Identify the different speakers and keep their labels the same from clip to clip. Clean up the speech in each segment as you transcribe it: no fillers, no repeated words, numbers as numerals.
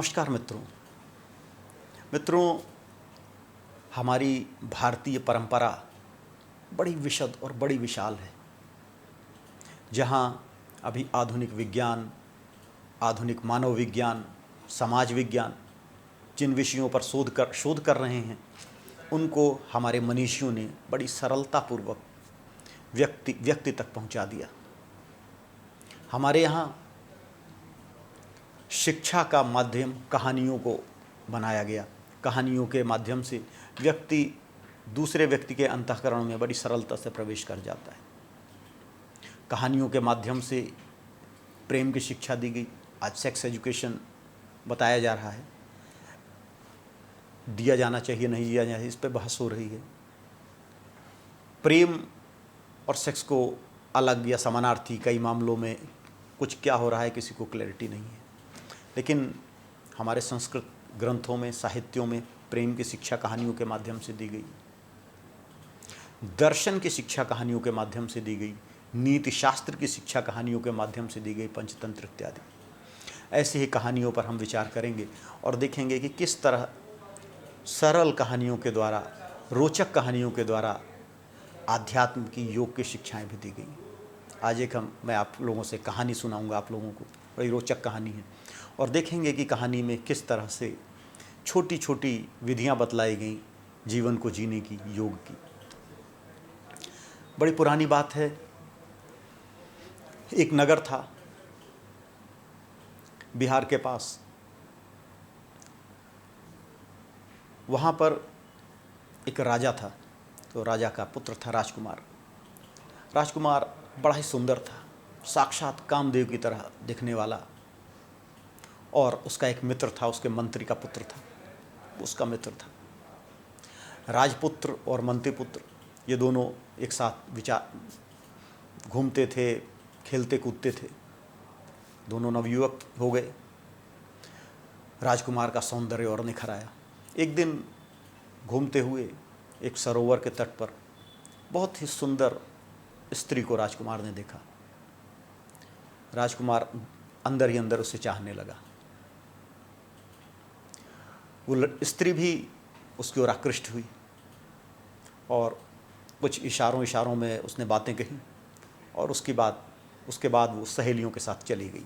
Speaker 1: नमस्कार मित्रों। मित्रों, हमारी भारतीय परंपरा बड़ी विशद और बड़ी विशाल है। जहाँ अभी आधुनिक विज्ञान, आधुनिक मानव विज्ञान, समाज विज्ञान जिन विषयों पर शोध कर रहे हैं, उनको हमारे मनीषियों ने बड़ी सरलतापूर्वक व्यक्ति तक पहुँचा दिया। हमारे यहाँ शिक्षा का माध्यम कहानियों को बनाया गया। कहानियों के माध्यम से व्यक्ति दूसरे व्यक्ति के अंतःकरण में बड़ी सरलता से प्रवेश कर जाता है। कहानियों के माध्यम से प्रेम की शिक्षा दी गई। आज सेक्स एजुकेशन बताया जा रहा है, दिया जाना चाहिए नहीं दिया जाना चाहिए, इस पर बहस हो रही है। प्रेम और सेक्स को अलग या समानार्थी कई मामलों में कुछ क्या हो रहा है किसी को क्लैरिटी नहीं है। लेकिन हमारे संस्कृत ग्रंथों में, साहित्यों में प्रेम की शिक्षा कहानियों के माध्यम से दी गई, दर्शन की शिक्षा कहानियों के माध्यम से दी गई, नीति शास्त्र की शिक्षा कहानियों के माध्यम से दी गई, पंचतंत्र इत्यादि। ऐसी ही कहानियों पर हम विचार करेंगे और देखेंगे कि किस तरह सरल कहानियों के द्वारा, रोचक कहानियों के द्वारा आध्यात्म की, योग की शिक्षाएं भी दी गई। आज मैं आप लोगों से कहानी सुनाऊंगा आप लोगों को। बड़ी रोचक कहानी है और देखेंगे कि कहानी में किस तरह से छोटी छोटी विधियां बतलाई गई जीवन को जीने की, योग की। बड़ी पुरानी बात है। एक नगर था बिहार के पास। वहाँ पर एक राजा था। तो राजा का पुत्र था राजकुमार। राजकुमार बड़ा ही सुंदर था, साक्षात कामदेव की तरह दिखने वाला। और उसका एक मित्र था, उसके मंत्री का पुत्र था, उसका मित्र था। राजपुत्र और मंत्रीपुत्र ये दोनों एक साथ घूमते थे, खेलते कूदते थे। दोनों नवयुवक हो गए। राजकुमार का सौंदर्य और निखर आया। एक दिन घूमते हुए एक सरोवर के तट पर बहुत ही सुंदर स्त्री को राजकुमार ने देखा। राजकुमार अंदर ही अंदर उसे चाहने लगा। वो स्त्री भी उसकी ओर आकृष्ट हुई और कुछ इशारों में उसने बातें कही और उसके बाद वो सहेलियों के साथ चली गई।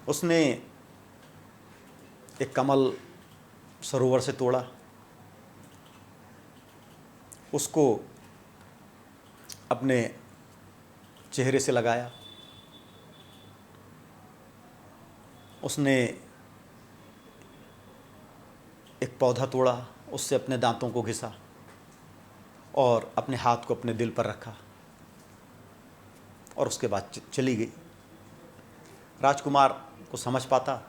Speaker 1: उसने एक कमल सरोवर से तोड़ा, उसको अपने चेहरे से लगाया। उसने एक पौधा तोड़ा, उससे अपने दांतों को घिसा और अपने हाथ को अपने दिल पर रखा और उसके बाद चली गई। राजकुमार को समझ पाता,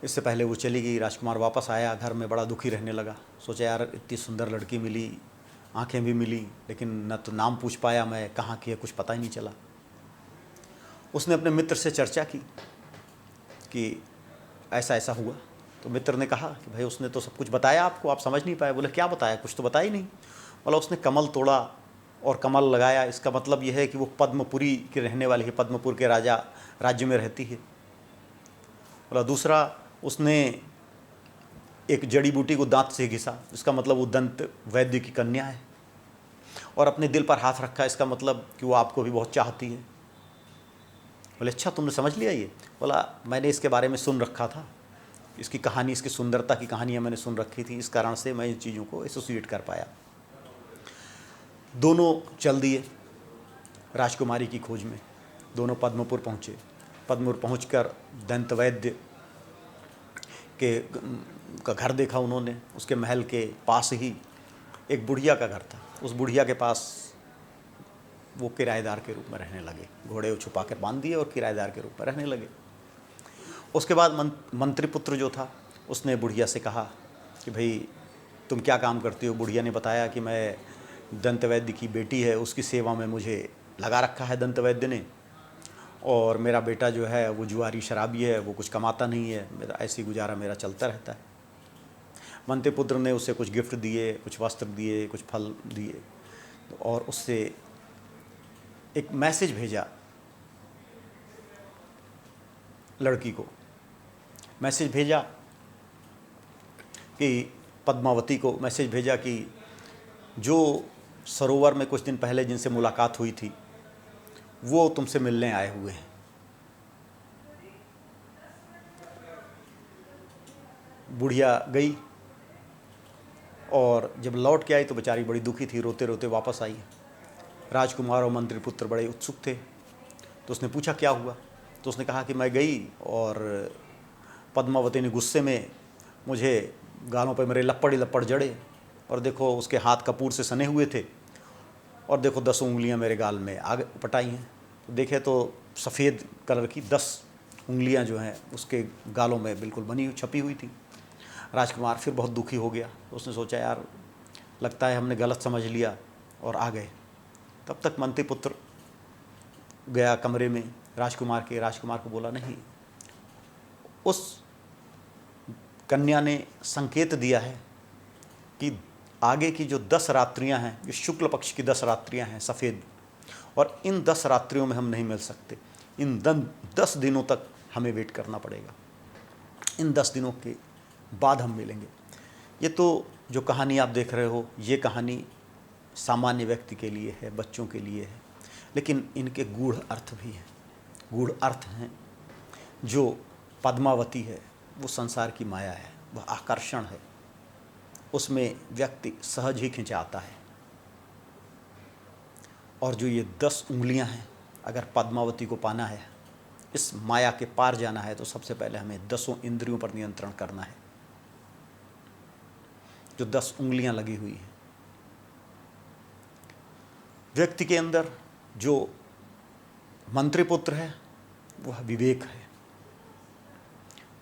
Speaker 1: इससे पहले वो चली गई। राजकुमार वापस आया, घर में बड़ा दुखी रहने लगा। सोचा यार इतनी सुंदर लड़की मिली, आंखें भी मिली, लेकिन न तो नाम पूछ पाया मैं, कहाँ की है कुछ पता ही नहीं चला। उसने अपने मित्र से चर्चा की कि ऐसा ऐसा हुआ। तो मित्र ने कहा कि भाई उसने तो सब कुछ बताया आपको, आप समझ नहीं पाए। बोले क्या बताया, कुछ तो बताया ही नहीं। बोला उसने कमल तोड़ा और कमल लगाया, इसका मतलब यह है कि वो पद्मपुरी के रहने वाली है, पद्मपुर के राज्य में रहती है। बोला दूसरा, उसने एक जड़ी बूटी को दांत से घिसा, इसका मतलब वो दंत वैद्य की कन्या है। और अपने दिल पर हाथ रखा, इसका मतलब कि वो आपको भी बहुत चाहती है। बोले अच्छा तुमने समझ लिया ये? बोला मैंने इसके बारे में सुन रखा था, इसकी कहानी, इसकी सुंदरता की कहानियाँ मैंने सुन रखी थी, इस कारण से मैं इन चीज़ों को एसोसिएट कर पाया। दोनों चल दिए राजकुमारी की खोज में। दोनों पद्मपुर पहुँचे। पद्मपुर पहुँचकर दंत वैद्य का घर देखा उन्होंने। उसके महल के पास ही एक बुढ़िया का घर था। उस बुढ़िया के पास वो किराएदार के रूप में रहने लगे। घोड़े छुपा कर बांध दिए और किराएदार के रूप में रहने लगे। उसके बाद मंत्रीपुत्र जो था उसने बुढ़िया से कहा कि भाई तुम क्या काम करती हो? बुढ़िया ने बताया कि मैं दंत वैद्य की बेटी है, उसकी सेवा में मुझे लगा रखा है दंत वैद्य ने, और मेरा बेटा जो है वो जुआरी शराबी है, वो कुछ कमाता नहीं है, मेरा ऐसी गुजारा मेरा चलता रहता है। मंत्रीपुत्र ने उसे कुछ गिफ्ट दिए, कुछ वस्त्र दिए, कुछ फल दिए और उससे एक मैसेज भेजा लड़की को मैसेज भेजा कि पद्मावती को मैसेज भेजा कि जो सरोवर में कुछ दिन पहले जिनसे मुलाकात हुई थी वो तुमसे मिलने आए हुए हैं। बुढ़िया गई और जब लौट के आई तो बेचारी बड़ी दुखी थी, रोते रोते वापस आई। राजकुमार और मंत्रिपुत्र बड़े उत्सुक थे, तो उसने पूछा क्या हुआ। तो उसने कहा कि मैं गई और पद्मावती ने गुस्से में मुझे गालों पर मेरे लपड़ ही लपड़ जड़े, और देखो उसके हाथ कपूर से सने हुए थे, और देखो 10 उंगलियां मेरे गाल में आगे पटाई हैं। तो देखे तो सफ़ेद कलर की 10 उंगलियां जो हैं उसके गालों में बिल्कुल बनी छपी हुई थी। राजकुमार फिर बहुत दुखी हो गया। उसने सोचा यार लगता है हमने गलत समझ लिया, और आ गए। तब तक मंत्रिपुत्र गया कमरे में राजकुमार को बोला नहीं, उस कन्या ने संकेत दिया है कि आगे की जो 10 रात्रियां हैं, जो शुक्ल पक्ष की 10 रात्रियां हैं सफ़ेद, और इन 10 रात्रियों में हम नहीं मिल सकते। इन 10 दिनों तक हमें वेट करना पड़ेगा। इन 10 दिनों के बाद हम मिलेंगे। ये तो जो कहानी आप देख रहे हो, ये कहानी सामान्य व्यक्ति के लिए है, बच्चों के लिए है, लेकिन इनके गूढ़ अर्थ भी हैं। गूढ़ अर्थ हैं। जो पद्मावती है वो संसार की माया है, वह आकर्षण है, उसमें व्यक्ति सहज ही खिंचाता है। और जो ये 10 उंगलियां हैं, अगर पद्मावती को पाना है, इस माया के पार जाना है, तो सबसे पहले हमें 10 इंद्रियों पर नियंत्रण करना है। जो 10 उंगलियां लगी हुई हैं व्यक्ति के अंदर, जो मंत्रिपुत्र है वह विवेक है,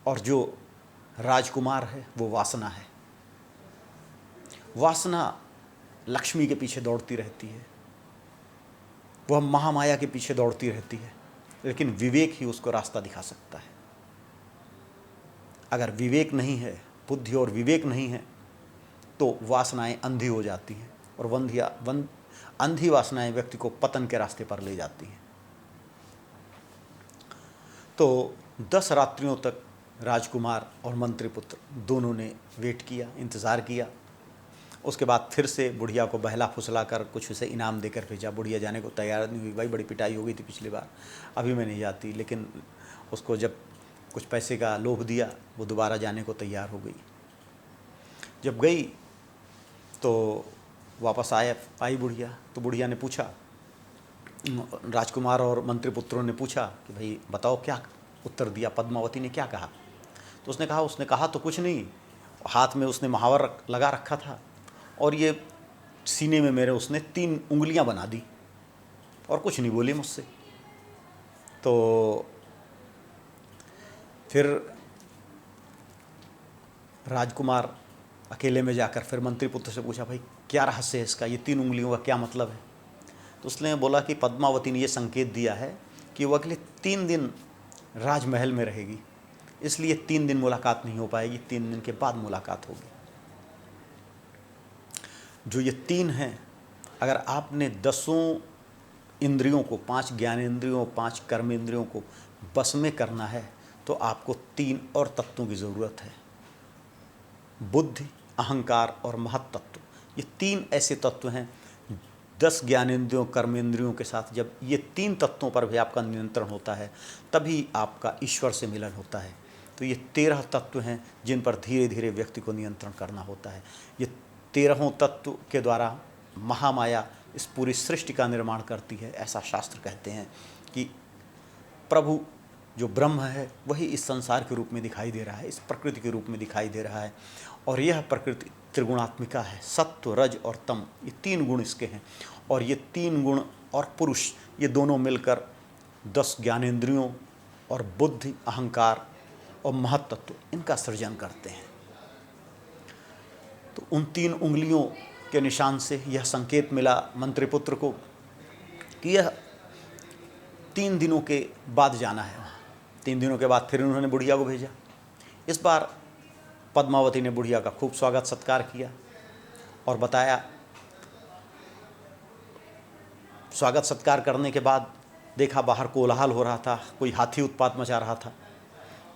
Speaker 1: और जो राजकुमार है वो वासना है। वासना लक्ष्मी के पीछे दौड़ती रहती है, वह महामाया के पीछे दौड़ती रहती है, लेकिन विवेक ही उसको रास्ता दिखा सकता है। अगर विवेक नहीं है, बुद्धि और विवेक नहीं है, तो वासनाएं अंधी हो जाती हैं, और अंधी वासनाएं व्यक्ति को पतन के रास्ते पर ले जाती हैं। तो 10 रात्रियों तक राजकुमार और मंत्रिपुत्र दोनों ने वेट किया, इंतज़ार किया। उसके बाद फिर से बुढ़िया को बहला फुसला कर कुछ उसे इनाम देकर भेजा। बुढ़िया जाने को तैयार नहीं हुई। भाई बड़ी पिटाई हो गई थी पिछली बार, अभी मैं नहीं जाती। लेकिन उसको जब कुछ पैसे का लोभ दिया, वो दोबारा जाने को तैयार हो गई। जब गई तो वापस आई बुढ़िया। तो बुढ़िया ने पूछा, राजकुमार और मंत्रिपुत्रों ने पूछा कि भाई बताओ क्या उत्तर दिया, पद्मावती ने क्या कहा। तो उसने कहा तो कुछ नहीं, हाथ में उसने महावर लगा रखा था, और ये सीने में मेरे उसने 3 उंगलियां बना दी, और कुछ नहीं बोली मुझसे। तो फिर राजकुमार अकेले में जाकर फिर मंत्रिपुत्र से पूछा, भाई क्या रहस्य है इसका, ये 3 उंगलियों का क्या मतलब है। तो उसने बोला कि पद्मावती ने ये संकेत दिया है कि वो अगले 3 दिन राजमहल में रहेगी, इसलिए 3 दिन मुलाकात नहीं हो पाएगी, 3 दिन के बाद मुलाकात होगी। जो ये 3 हैं, अगर आपने 10 इंद्रियों को, 5 ज्ञानेंद्रियों, 5 कर्मेंद्रियों को बस में करना है, तो आपको 3 और तत्वों की ज़रूरत है। बुद्धि, अहंकार और महत तत्व, ये 3 ऐसे तत्व हैं। 10 ज्ञानेंद्रियों, कर्मेंद्रियों के साथ जब ये 3 तत्वों पर भी आपका नियंत्रण होता है, तभी आपका ईश्वर से मिलन होता है। तो ये 13 तत्व हैं जिन पर धीरे धीरे व्यक्ति को नियंत्रण करना होता है। ये 13 तत्व के द्वारा महामाया इस पूरी सृष्टि का निर्माण करती है। ऐसा शास्त्र कहते हैं कि प्रभु जो ब्रह्म है वही इस संसार के रूप में दिखाई दे रहा है, इस प्रकृति के रूप में दिखाई दे रहा है। और यह प्रकृति त्रिगुणात्मिका है, सत्व, रज और तम, ये 3 गुण इसके हैं। और ये 3 गुण और पुरुष, ये दोनों मिलकर 10 ज्ञानेंद्रियों और बुद्धि, अहंकार और महत तत्व, इनका सृजन करते हैं। तो उन 3 उंगलियों के निशान से यह संकेत मिला मंत्रिपुत्र को कि यह 3 दिनों के बाद जाना है। 3 दिनों के बाद फिर उन्होंने बुढ़िया को भेजा। इस बार पद्मावती ने बुढ़िया का खूब स्वागत सत्कार किया और बताया। स्वागत सत्कार करने के बाद देखा बाहर कोलाहल हो रहा था, कोई हाथी उत्पात मचा रहा था।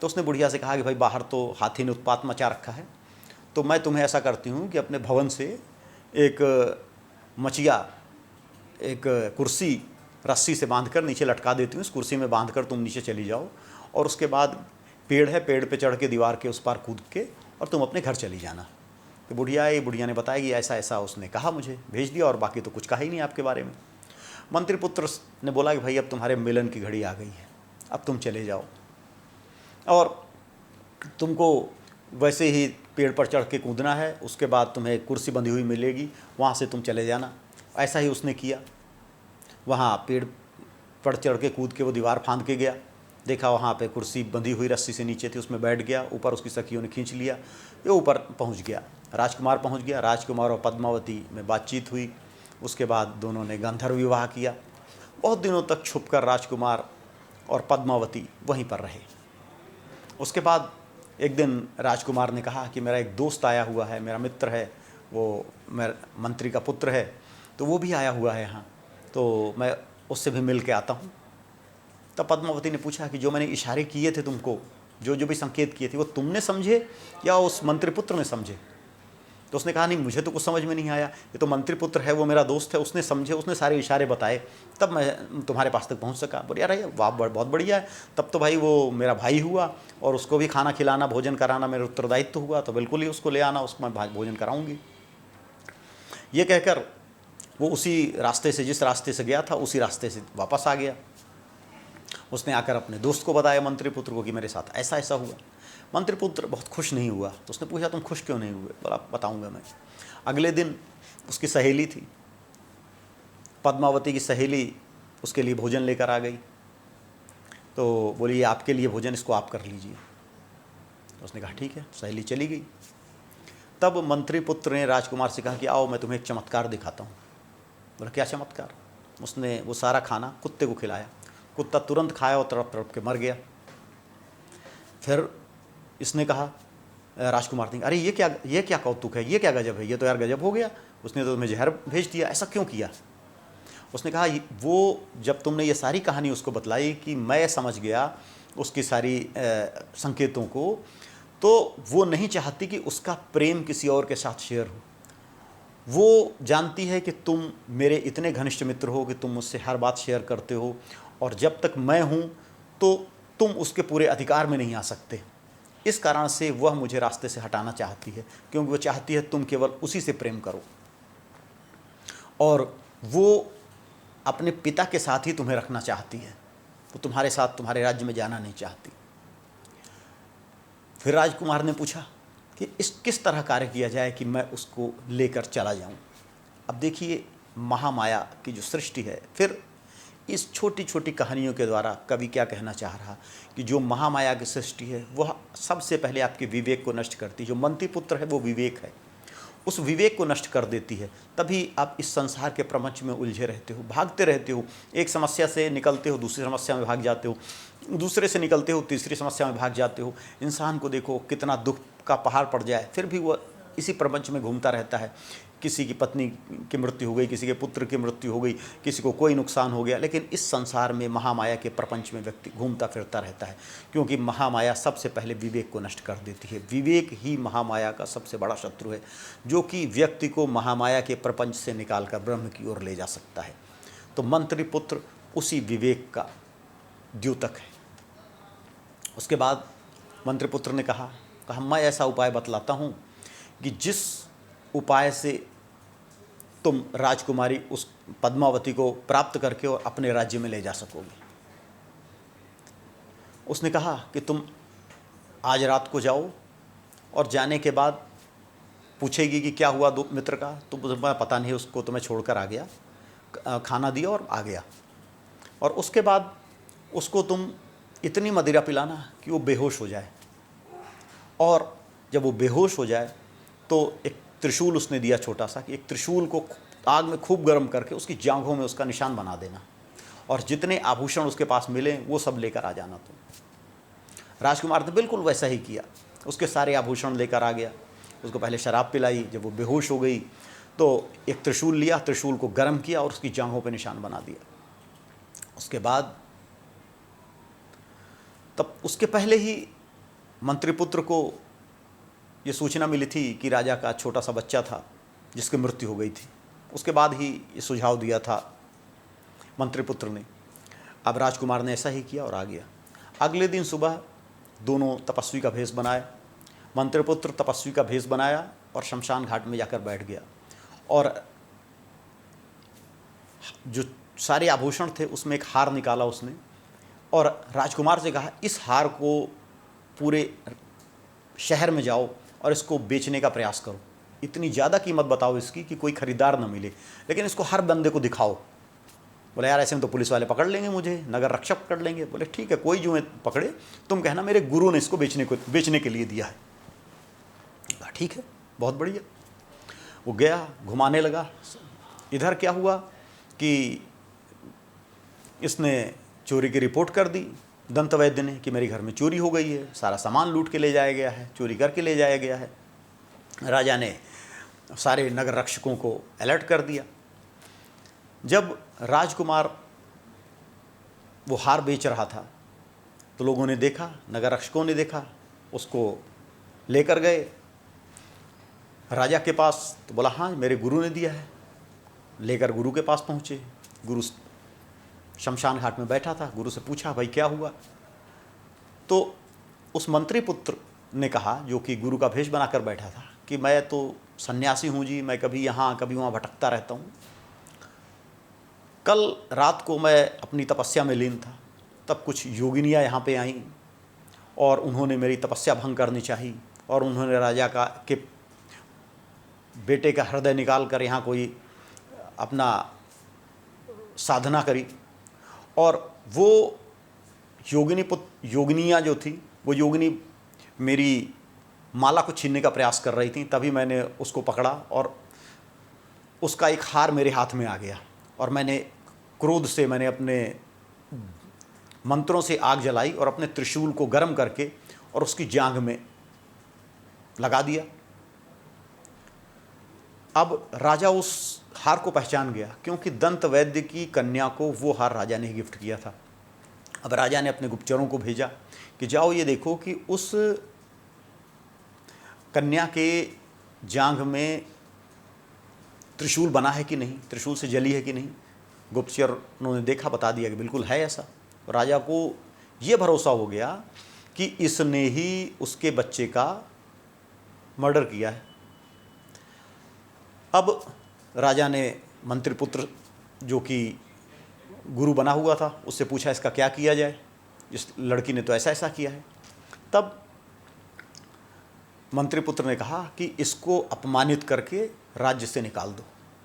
Speaker 1: तो उसने बुढ़िया से कहा कि भाई बाहर तो हाथी ने उत्पात मचा रखा है, तो मैं तुम्हें ऐसा करती हूँ कि अपने भवन से एक मचिया, एक कुर्सी रस्सी से बांधकर नीचे लटका देती हूँ, इस कुर्सी में बांधकर तुम नीचे चली जाओ, और उसके बाद पेड़ है, पेड़ पे चढ़ के दीवार के उस पार कूद के और तुम अपने घर चली जाना। तो बुढ़िया ने बताया कि ऐसा ऐसा उसने कहा, मुझे भेज दिया, और बाकी तो कुछ कहा ही नहीं आपके बारे में। मंत्रिपुत्र ने बोला कि भाई अब तुम्हारे मिलन की घड़ी आ गई है, अब तुम चले जाओ, और तुमको वैसे ही पेड़ पर चढ़ के कूदना है, उसके बाद तुम्हें कुर्सी बंधी हुई मिलेगी, वहाँ से तुम चले जाना। ऐसा ही उसने किया। वहाँ पेड़ पर चढ़ के कूद के वो दीवार फांद के गया, देखा वहाँ पे कुर्सी बंधी हुई रस्सी से नीचे थी, उसमें बैठ गया, ऊपर उसकी सखियों ने खींच लिया, ये ऊपर पहुँच गया। राजकुमार पहुँच गया, राजकुमार और पद्मावती में बातचीत हुई, उसके बाद दोनों ने गंधर्व विवाह किया। बहुत दिनों तक छुपकर राजकुमार और पद्मावती वहीं पर रहे। उसके बाद एक दिन राजकुमार ने कहा कि मेरा एक दोस्त आया हुआ है, मेरा मित्र है, वो मेरा मंत्री का पुत्र है, तो वो भी आया हुआ है यहाँ, तो मैं उससे भी मिल के आता हूँ। तब पद्मावती ने पूछा कि जो मैंने इशारे किए थे तुमको, जो जो भी संकेत किए थे, वो तुमने समझे या उस मंत्रिपुत्र ने समझे? तो उसने कहा नहीं, मुझे तो कुछ समझ में नहीं आया, ये तो मंत्रिपुत्र है, वो मेरा दोस्त है, उसने समझे, उसने सारे इशारे बताए, तब मैं तुम्हारे पास तक पहुंच सका। बोले यार वाह, बहुत बढ़िया है, तब तो भाई वो मेरा भाई हुआ, और उसको भी खाना खिलाना, भोजन कराना मेरा उत्तरदायित्व हुआ, तो बिल्कुल ही उसको ले आना, उसको मैं भोजन कराऊंगी। ये कहकर वो उसी रास्ते से, जिस रास्ते से गया था, उसी रास्ते से वापस आ गया। उसने आकर अपने दोस्त को बताया, मंत्रिपुत्र को, कि मेरे साथ ऐसा ऐसा हुआ। मंत्रिपुत्र बहुत खुश नहीं हुआ, तो उसने पूछा तुम खुश क्यों नहीं हुए? बोला बताऊंगा मैं। अगले दिन उसकी सहेली थी, पद्मावती की सहेली, उसके लिए भोजन लेकर आ गई, तो बोली ये आपके लिए भोजन, इसको आप कर लीजिए। तो उसने कहा ठीक है, सहेली चली गई। तब मंत्रिपुत्र ने राजकुमार से कहा कि आओ मैं तुम्हें एक चमत्कार दिखाता हूँ। बोला क्या चमत्कार? उसने वो सारा खाना कुत्ते को खिलाया, कुत्ता तुरंत खाया और तड़प तड़प के मर गया। फिर इसने कहा, राजकुमार ने, अरे ये क्या कौतुक है, ये क्या गजब है, ये तो यार गजब हो गया, उसने तो तुम्हें जहर भेज दिया, ऐसा क्यों किया? उसने कहा वो जब तुमने ये सारी कहानी उसको बतलाई कि मैं समझ गया उसकी सारी संकेतों को, तो वो नहीं चाहती कि उसका प्रेम किसी और के साथ शेयर हो। वो जानती है कि तुम मेरे इतने घनिष्ठ मित्र हो कि तुम मुझसे हर बात शेयर करते हो, और जब तक मैं हूँ तो तुम उसके पूरे अधिकार में नहीं आ सकते। इस कारण से वह मुझे रास्ते से हटाना चाहती है, क्योंकि वो चाहती है तुम केवल उसी से प्रेम करो, और वो अपने पिता के साथ ही तुम्हें रखना चाहती है, वो तुम्हारे साथ तुम्हारे राज्य में जाना नहीं चाहती। फिर राजकुमार ने पूछा कि इस किस तरह कार्य किया जाए कि मैं उसको लेकर चला जाऊं। अब देखिए महामाया की जो सृष्टि है, फिर इस छोटी छोटी कहानियों के द्वारा कवि क्या कहना चाह रहा कि जो महामाया की सृष्टि है वह सबसे पहले आपके विवेक को नष्ट करती है। जो मंत्रिपुत्र है वो विवेक है, उस विवेक को नष्ट कर देती है, तभी आप इस संसार के प्रपंच में उलझे रहते हो, भागते रहते हो। एक समस्या से निकलते हो, दूसरी समस्या में भाग जाते हो, दूसरे से निकलते हो, तीसरी समस्या में भाग जाते हो। इंसान को देखो, कितना दुख का पहाड़ पड़ जाए फिर भी वह इसी प्रपंच में घूमता रहता है। किसी की पत्नी की मृत्यु हो गई, किसी के पुत्र की मृत्यु हो गई, किसी को कोई नुकसान हो गया, लेकिन इस संसार में महामाया के प्रपंच में व्यक्ति घूमता फिरता रहता है, क्योंकि महामाया सबसे पहले विवेक को नष्ट कर देती है। विवेक ही महामाया का सबसे बड़ा शत्रु है, जो कि व्यक्ति को महामाया के प्रपंच से निकालकर ब्रह्म की ओर ले जा सकता है। तो मंत्रिपुत्र उसी विवेक का द्योतक है। उसके बाद मंत्रिपुत्र ने कहा मैं ऐसा उपाय बतलाता हूँ कि जिस उपाय से तुम राजकुमारी उस पद्मावती को प्राप्त करके और अपने राज्य में ले जा सकोगे। उसने कहा कि तुम आज रात को जाओ, और जाने के बाद पूछेगी कि क्या हुआ दो मित्र का, तो तुम्हें पता नहीं, उसको तो मैं छोड़कर आ गया, खाना दिया और आ गया। और उसके बाद उसको तुम इतनी मदिरा पिलाना कि वो बेहोश हो जाए, और जब वो बेहोश हो जाए तो एक त्रिशूल उसने दिया छोटा सा, कि एक त्रिशूल को आग में खूब गर्म करके उसकी जांघों में उसका निशान बना देना, और जितने आभूषण उसके पास मिले वो सब लेकर आ जाना तुम। राजकुमार ने बिल्कुल वैसा ही किया, उसके सारे आभूषण लेकर आ गया। उसको पहले शराब पिलाई, जब वो बेहोश हो गई तो एक त्रिशूल लिया, त्रिशूल को गर्म किया और उसकी जांघों पर निशान बना दिया। उसके बाद तब उसके पहले ही मंत्रिपुत्र को ये सूचना मिली थी कि राजा का छोटा सा बच्चा था जिसकी मृत्यु हो गई थी। उसके बाद ही ये सुझाव दिया था मंत्रिपुत्र ने। अब राजकुमार ने ऐसा ही किया और आ गया। अगले दिन सुबह दोनों तपस्वी का भेष बनाया। मंत्रिपुत्र तपस्वी का भेष बनाया और शमशान घाट में जाकर बैठ गया और जो सारे आभूषण थे उसमें एक हार निकाला उसने और राजकुमार से कहा, इस हार को पूरे शहर में जाओ और इसको बेचने का प्रयास करो। इतनी ज़्यादा कीमत बताओ इसकी कि कोई खरीदार न मिले, लेकिन इसको हर बंदे को दिखाओ। बोले यार ऐसे में तो पुलिस वाले पकड़ लेंगे, मुझे नगर रक्षक पकड़ लेंगे। बोले ठीक है, कोई जो पकड़े तुम कहना मेरे गुरु ने इसको बेचने के लिए दिया है। ठीक है, बहुत बढ़िया। वो गया, घुमाने लगा। इधर क्या हुआ कि इसने चोरी की रिपोर्ट कर दी दंत वैद्य ने कि मेरे घर में चोरी हो गई है, सारा सामान लूट के ले जाया गया है, चोरी करके ले जाया गया है। राजा ने सारे नगर रक्षकों को अलर्ट कर दिया। जब राजकुमार वो हार बेच रहा था तो लोगों ने देखा, नगर रक्षकों ने देखा, उसको लेकर गए राजा के पास। तो बोला हाँ मेरे गुरु ने दिया है। लेकर गुरु के पास पहुँचे। गुरु शमशान घाट में बैठा था। गुरु से पूछा भाई क्या हुआ? तो उस मंत्री पुत्र ने कहा, जो कि गुरु का भेष बनाकर बैठा था, कि मैं तो सन्यासी हूँ जी, मैं कभी यहाँ कभी वहाँ भटकता रहता हूँ। कल रात को मैं अपनी तपस्या में लीन था, तब कुछ योगिनियाँ यहाँ पे आईं और उन्होंने मेरी तपस्या भंग करनी चाहिए और उन्होंने राजा के बेटे का हृदय निकाल कर यहाँ कोई अपना साधना करी और वो योगिनियाँ जो थी, वो योगिनी मेरी माला को छीनने का प्रयास कर रही थी। तभी मैंने उसको पकड़ा और उसका एक हार मेरे हाथ में आ गया और मैंने क्रोध से मैंने अपने मंत्रों से आग जलाई और अपने त्रिशूल को गर्म करके और उसकी जांघ में लगा दिया। अब राजा उस हार को पहचान गया क्योंकि दंत वैद्य की कन्या को वो हार राजा ने गिफ्ट किया था। अब राजा ने अपने गुप्तचरों को भेजा कि जाओ ये देखो कि उस कन्या के जांघ में त्रिशूल बना है कि नहीं, त्रिशूल से जली है कि नहीं। गुप्तचर उन्होंने देखा, बता दिया कि बिल्कुल है ऐसा। राजा को ये भरोसा हो गया कि इसने ही उसके बच्चे का मर्डर किया है। अब राजा ने मंत्रिपुत्र जो कि गुरु बना हुआ था उससे पूछा इसका क्या किया जाए, इस लड़की ने तो ऐसा ऐसा किया है। तब मंत्रिपुत्र ने कहा कि इसको अपमानित करके राज्य से निकाल दो।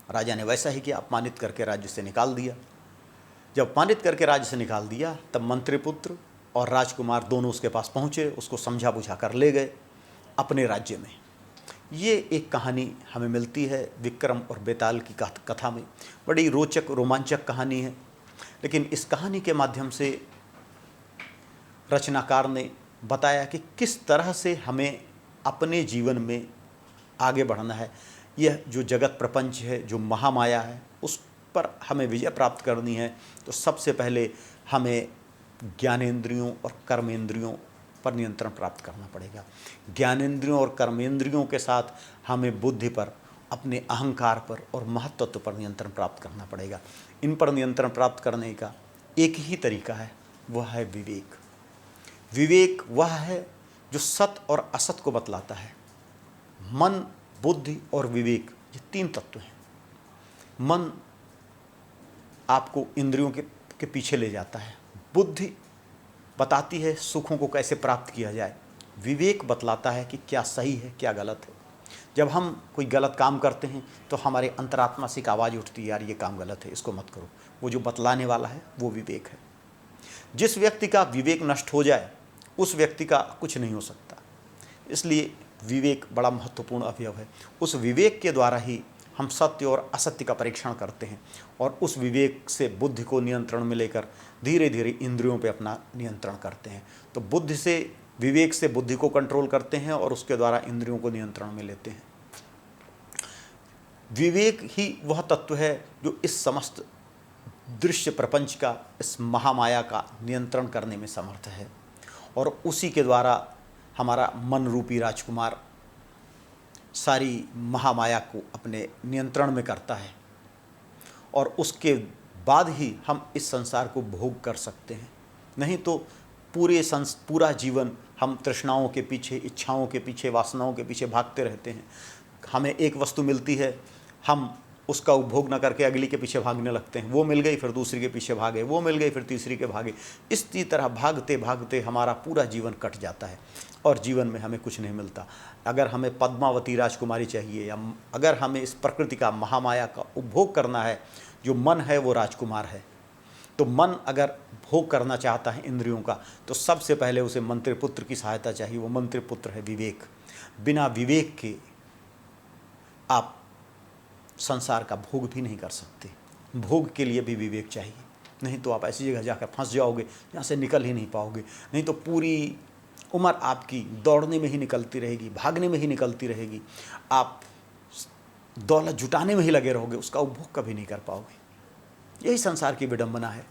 Speaker 1: राजा ने वैसा ही किया, अपमानित करके राज्य से निकाल दिया। जब अपमानित करके राज्य से निकाल दिया तब मंत्रिपुत्र और राजकुमार दोनों उसके पास पहुँचे, उसको समझा बुझा कर ले गए अपने राज्य में। ये एक कहानी हमें मिलती है विक्रम और बेताल की कथा में। बड़ी रोचक रोमांचक कहानी है, लेकिन इस कहानी के माध्यम से रचनाकार ने बताया कि किस तरह से हमें अपने जीवन में आगे बढ़ना है। यह जो जगत प्रपंच है, जो महामाया है, उस पर हमें विजय प्राप्त करनी है तो सबसे पहले हमें ज्ञानेंद्रियों और कर्मेंद्रियों पर नियंत्रण प्राप्त करना पड़ेगा। ज्ञानेंद्रियों और कर्मेंद्रियों के साथ हमें बुद्धि पर, अपने अहंकार पर और महत्त्व पर नियंत्रण प्राप्त करना पड़ेगा। इन पर नियंत्रण प्राप्त करने का एक ही तरीका है, वह है विवेक। विवेक वह है जो सत्य और असत्य को बतलाता है। मन, बुद्धि और विवेक ये तीन तत्व हैं। मन आपको इंद्रियों के पीछे ले जाता है, बुद्धि बताती है सुखों को कैसे प्राप्त किया जाए, विवेक बतलाता है कि क्या सही है क्या गलत है। जब हम कोई गलत काम करते हैं तो हमारे अंतरात्मा से एक आवाज़ उठती है, यार ये काम गलत है, इसको मत करो। वो जो बतलाने वाला है वो विवेक है। जिस व्यक्ति का विवेक नष्ट हो जाए उस व्यक्ति का कुछ नहीं हो सकता। इसलिए विवेक बड़ा महत्वपूर्ण अवयव है। उस विवेक के द्वारा ही हम सत्य और असत्य का परीक्षण करते हैं और उस विवेक से बुद्धि को नियंत्रण में लेकर धीरे धीरे इंद्रियों पे अपना नियंत्रण करते हैं। तो बुद्धि से, विवेक से बुद्धि को कंट्रोल करते हैं और उसके द्वारा इंद्रियों को नियंत्रण में लेते हैं। विवेक ही वह तत्व है जो इस समस्त दृश्य प्रपंच का, इस महामाया का नियंत्रण करने में समर्थ है और उसी के द्वारा हमारा मन रूपी राजकुमार सारी महामाया को अपने नियंत्रण में करता है और उसके बाद ही हम इस संसार को भोग कर सकते हैं। नहीं तो पूरा जीवन हम तृष्णाओं के पीछे, इच्छाओं के पीछे, वासनाओं के पीछे भागते रहते हैं। हमें एक वस्तु मिलती है, हम उसका उपभोग न करके अगली के पीछे भागने लगते हैं। वो मिल गई फिर दूसरी के पीछे भागे, वो मिल गई फिर तीसरी के भागे। इसी तरह भागते भागते हमारा पूरा जीवन कट जाता है और जीवन में हमें कुछ नहीं मिलता। अगर हमें पद्मावती राजकुमारी चाहिए या अगर हमें इस प्रकृति का, महामाया का उपभोग करना है, जो मन है वो राजकुमार है। तो मन अगर भोग करना चाहता है इंद्रियों का, तो सबसे पहले उसे मंत्रिपुत्र की सहायता चाहिए। वो मंत्रिपुत्र है विवेक। बिना विवेक के आप संसार का भोग भी नहीं कर सकते। भोग के लिए भी विवेक चाहिए, नहीं तो आप ऐसी जगह जाकर फंस जाओगे जहाँ से निकल ही नहीं पाओगे। नहीं तो पूरी उम्र आपकी दौड़ने में ही निकलती रहेगी, भागने में ही निकलती रहेगी। आप दौलत जुटाने में ही लगे रहोगे, उसका उपभोग कभी नहीं कर पाओगे। यही संसार की विडंबना है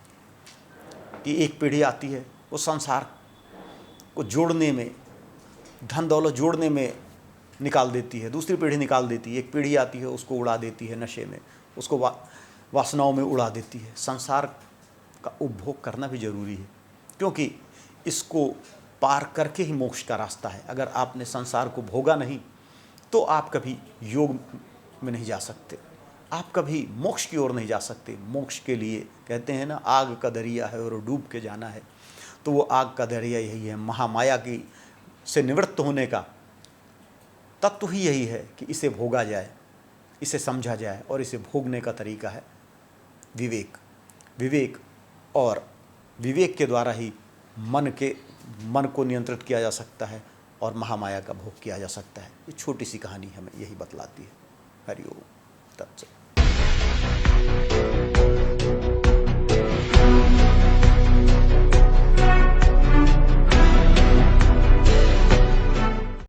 Speaker 1: कि एक पीढ़ी आती है, वो संसार को जोड़ने में, धन दौलत जोड़ने में निकाल देती है, दूसरी पीढ़ी निकाल देती है। एक पीढ़ी आती है, उसको उड़ा देती है नशे में, उसको वासनाओं में उड़ा देती है। संसार का उपभोग करना भी जरूरी है, क्योंकि इसको पार करके ही मोक्ष का रास्ता है। अगर आपने संसार को भोगा नहीं तो आप कभी योग में नहीं जा सकते, आप कभी मोक्ष की ओर नहीं जा सकते। मोक्ष के लिए कहते हैं ना, आग का दरिया है और डूब के जाना है। तो वो आग का दरिया यही है। महामाया की से निवृत्त होने का तत्व ही यही है कि इसे भोगा जाए, इसे समझा जाए, और इसे भोगने का तरीका है विवेक। विवेक और विवेक के द्वारा ही मन को नियंत्रित किया जा सकता है और महामाया का भोग किया जा सकता है। ये छोटी सी कहानी हमें यही बतलाती है। हरि ओम तत्सत।